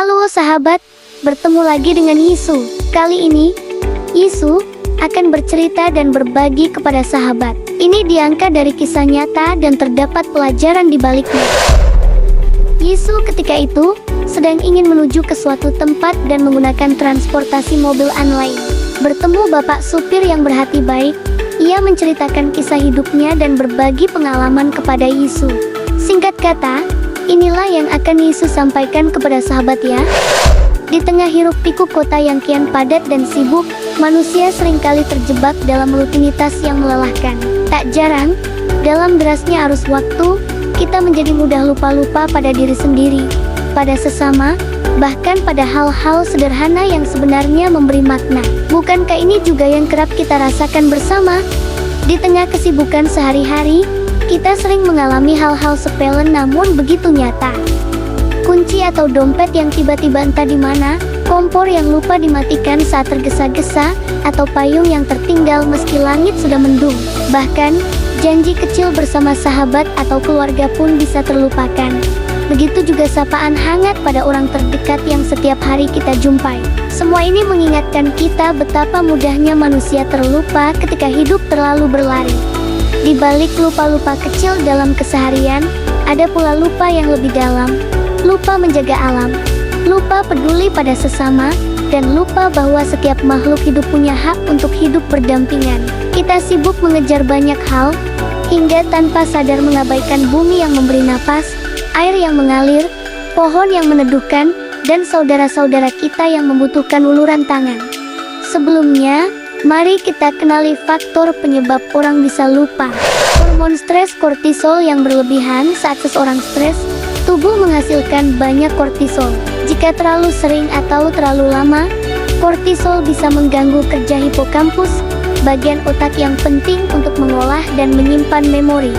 Halo sahabat, bertemu lagi dengan Yisu. Kali ini, Yisu akan bercerita dan berbagi kepada sahabat. Ini diangkat dari kisah nyata dan terdapat pelajaran di baliknya. Yisu ketika itu sedang ingin menuju ke suatu tempat dan menggunakan transportasi mobil online. Bertemu bapak supir yang berhati baik, ia menceritakan kisah hidupnya dan berbagi pengalaman kepada Yisu. Singkat kata, inilah yang akan Yisu sampaikan kepada sahabat ya. Di tengah hiruk pikuk kota yang kian padat dan sibuk, manusia seringkali terjebak dalam rutinitas yang melelahkan. Tak jarang, dalam derasnya arus waktu, kita menjadi mudah lupa-lupa pada diri sendiri, pada sesama, bahkan pada hal-hal sederhana yang sebenarnya memberi makna. Bukankah ini juga yang kerap kita rasakan bersama? Di tengah kesibukan sehari-hari, kita sering mengalami hal-hal sepele namun begitu nyata. Kunci atau dompet yang tiba-tiba entah di mana, kompor yang lupa dimatikan saat tergesa-gesa, atau payung yang tertinggal meski langit sudah mendung. Bahkan, janji kecil bersama sahabat atau keluarga pun bisa terlupakan. Begitu juga sapaan hangat pada orang terdekat yang setiap hari kita jumpai. Semua ini mengingatkan kita betapa mudahnya manusia terlupa ketika hidup terlalu berlari. Di balik lupa-lupa kecil dalam keseharian, ada pula lupa yang lebih dalam, lupa menjaga alam, lupa peduli pada sesama, dan lupa bahwa setiap makhluk hidup punya hak untuk hidup berdampingan. Kita sibuk mengejar banyak hal, hingga tanpa sadar mengabaikan bumi yang memberi napas, air yang mengalir, pohon yang meneduhkan, dan saudara-saudara kita yang membutuhkan uluran tangan. Sebelumnya, mari kita kenali faktor penyebab orang bisa lupa. Hormon stres kortisol yang berlebihan. Saat seseorang stres, tubuh menghasilkan banyak kortisol. Jika terlalu sering atau terlalu lama, kortisol bisa mengganggu kerja hipokampus, bagian otak yang penting untuk mengolah dan menyimpan memori.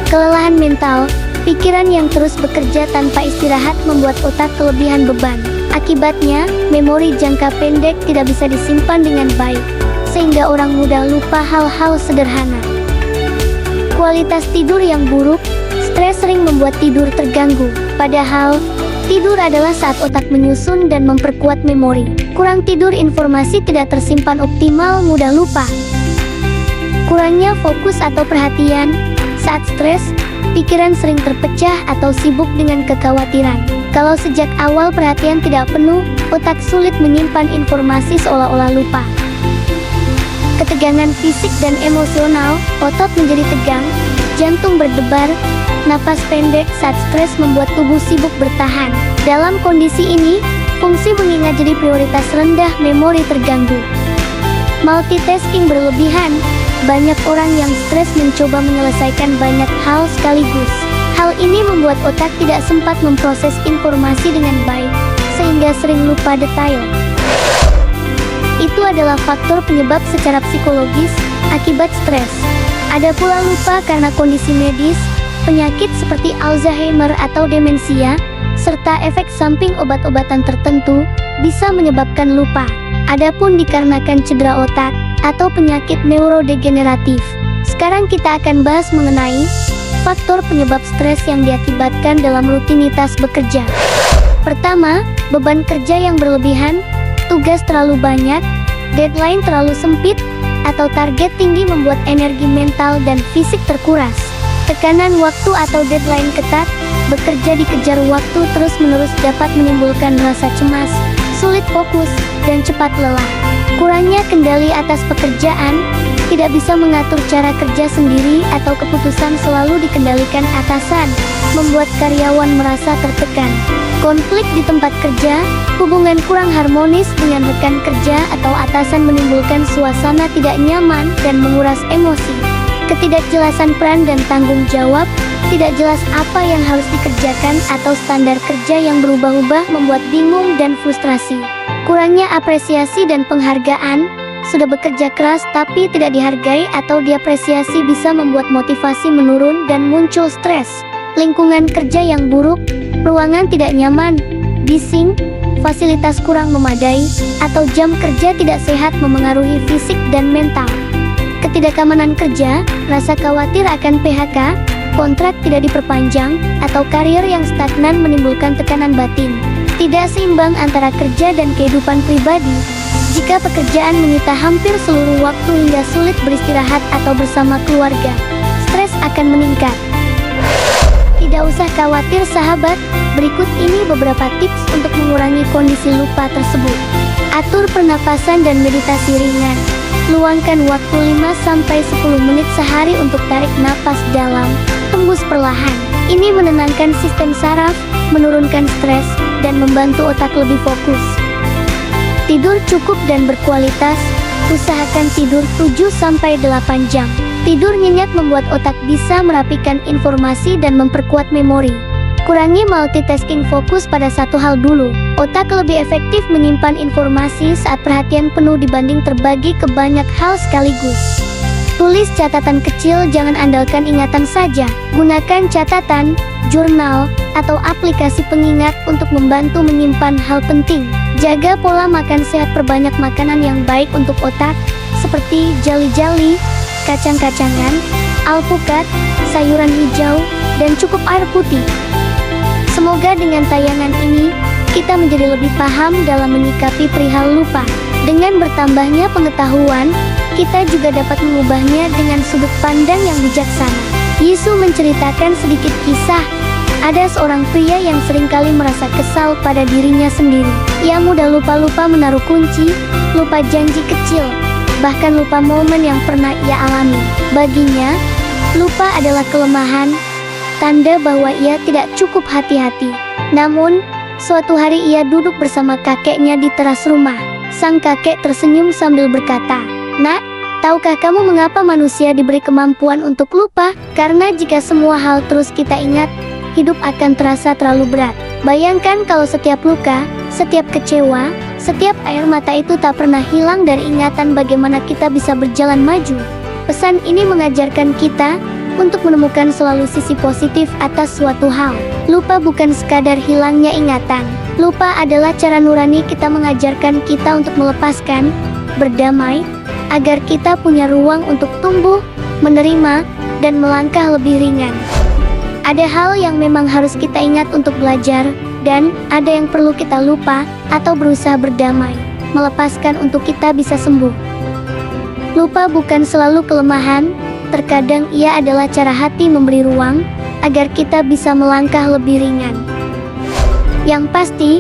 Kelelahan mental, pikiran yang terus bekerja tanpa istirahat membuat otak kelebihan beban. Akibatnya, memori jangka pendek tidak bisa disimpan dengan baik, sehingga orang mudah lupa hal-hal sederhana. Kualitas tidur yang buruk, stres sering membuat tidur terganggu. Padahal, tidur adalah saat otak menyusun dan memperkuat memori. Kurang tidur, informasi tidak tersimpan optimal, mudah lupa. Kurangnya fokus atau perhatian, saat stres, pikiran sering terpecah atau sibuk dengan kekhawatiran. Kalau sejak awal perhatian tidak penuh, otak sulit menyimpan informasi seolah-olah lupa. Ketegangan fisik dan emosional, otot menjadi tegang, jantung berdebar, napas pendek saat stres membuat tubuh sibuk bertahan. Dalam kondisi ini, fungsi mengingat jadi prioritas rendah, memori terganggu. Multitasking berlebihan, banyak orang yang stres mencoba menyelesaikan banyak hal sekaligus. Hal ini membuat otak tidak sempat memproses informasi dengan baik, sehingga sering lupa detail. Itu adalah faktor penyebab secara psikologis akibat stres. Ada pula lupa karena kondisi medis, penyakit seperti Alzheimer atau demensia, serta efek samping obat-obatan tertentu bisa menyebabkan lupa. Adapun dikarenakan cedera otak atau penyakit neurodegeneratif. Sekarang kita akan bahas mengenai faktor penyebab stres yang diakibatkan dalam rutinitas bekerja. Pertama, beban kerja yang berlebihan, tugas terlalu banyak, deadline terlalu sempit, atau target tinggi membuat energi mental dan fisik terkuras. Tekanan waktu atau deadline ketat, bekerja dikejar waktu terus-menerus dapat menimbulkan rasa cemas, sulit fokus, dan cepat lelah. Kurangnya kendali atas pekerjaan, tidak bisa mengatur cara kerja sendiri atau keputusan selalu dikendalikan atasan, membuat karyawan merasa tertekan. Konflik di tempat kerja, hubungan kurang harmonis dengan rekan kerja atau atasan menimbulkan suasana tidak nyaman dan menguras emosi. Ketidakjelasan peran dan tanggung jawab, tidak jelas apa yang harus dikerjakan atau standar kerja yang berubah-ubah membuat bingung dan frustrasi. Kurangnya apresiasi dan penghargaan, sudah bekerja keras tapi tidak dihargai atau diapresiasi bisa membuat motivasi menurun dan muncul stres. Lingkungan kerja yang buruk, ruangan tidak nyaman, bising, fasilitas kurang memadai, atau jam kerja tidak sehat memengaruhi fisik dan mental. Ketidakamanan kerja, rasa khawatir akan PHK, kontrak tidak diperpanjang, atau karir yang stagnan menimbulkan tekanan batin. Tidak seimbang antara kerja dan kehidupan pribadi. Jika pekerjaan menyita hampir seluruh waktu hingga sulit beristirahat atau bersama keluarga, stres akan meningkat. Tidak usah khawatir sahabat, berikut ini beberapa tips untuk mengurangi kondisi lupa tersebut. Atur pernapasan dan meditasi ringan. Luangkan waktu 5-10 menit sehari untuk tarik napas dalam, tembus perlahan. Ini menenangkan sistem saraf, menurunkan stres, dan membantu otak lebih fokus. Tidur cukup dan berkualitas. Usahakan tidur 7-8 jam. Tidur nyenyak membuat otak bisa merapikan informasi dan memperkuat memori. Kurangi multitasking, fokus pada satu hal dulu. Otak lebih efektif menyimpan informasi saat perhatian penuh dibanding terbagi ke banyak hal sekaligus. Tulis catatan kecil, jangan andalkan ingatan saja. Gunakan catatan, jurnal, atau aplikasi pengingat untuk membantu menyimpan hal penting. Jaga pola makan sehat, perbanyak makanan yang baik untuk otak, seperti jeli-jeli, kacang-kacangan, alpukat, sayuran hijau, dan cukup air putih. Semoga dengan tayangan ini, kita menjadi lebih paham dalam menyikapi perihal lupa. Dengan bertambahnya pengetahuan, kita juga dapat mengubahnya dengan sudut pandang yang bijaksana. Yesus menceritakan sedikit kisah. Ada seorang pria yang seringkali merasa kesal pada dirinya sendiri. Ia mudah lupa-lupa menaruh kunci, lupa janji kecil, bahkan lupa momen yang pernah ia alami. Baginya, lupa adalah kelemahan, tanda bahwa ia tidak cukup hati-hati. Namun, suatu hari ia duduk bersama kakeknya di teras rumah. Sang kakek tersenyum sambil berkata, "Nak, tahukah kamu mengapa manusia diberi kemampuan untuk lupa? Karena jika semua hal terus kita ingat, hidup akan terasa terlalu berat. Bayangkan kalau setiap luka, setiap kecewa, setiap air mata itu tak pernah hilang dari ingatan, bagaimana kita bisa berjalan maju?" Pesan ini mengajarkan kita untuk menemukan selalu sisi positif atas suatu hal. Lupa bukan sekadar hilangnya ingatan. Lupa adalah cara nurani kita mengajarkan kita untuk melepaskan, berdamai, agar kita punya ruang untuk tumbuh, menerima, dan melangkah lebih ringan. Ada hal yang memang harus kita ingat untuk belajar, dan ada yang perlu kita lupa atau berusaha berdamai, melepaskan untuk kita bisa sembuh. Lupa bukan selalu kelemahan, terkadang ia adalah cara hati memberi ruang, agar kita bisa melangkah lebih ringan. Yang pasti,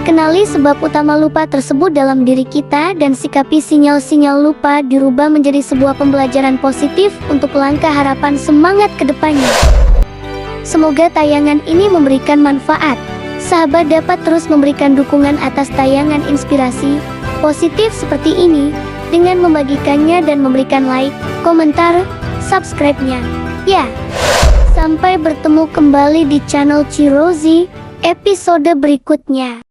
kenali sebab utama lupa tersebut dalam diri kita dan sikapi sinyal-sinyal lupa dirubah menjadi sebuah pembelajaran positif untuk langkah harapan semangat ke depannya. Semoga tayangan ini memberikan manfaat. Sahabat dapat terus memberikan dukungan atas tayangan inspirasi positif seperti ini dengan membagikannya dan memberikan like, komentar, subscribe-nya. Ya, sampai bertemu kembali di channel Cirozi episode berikutnya.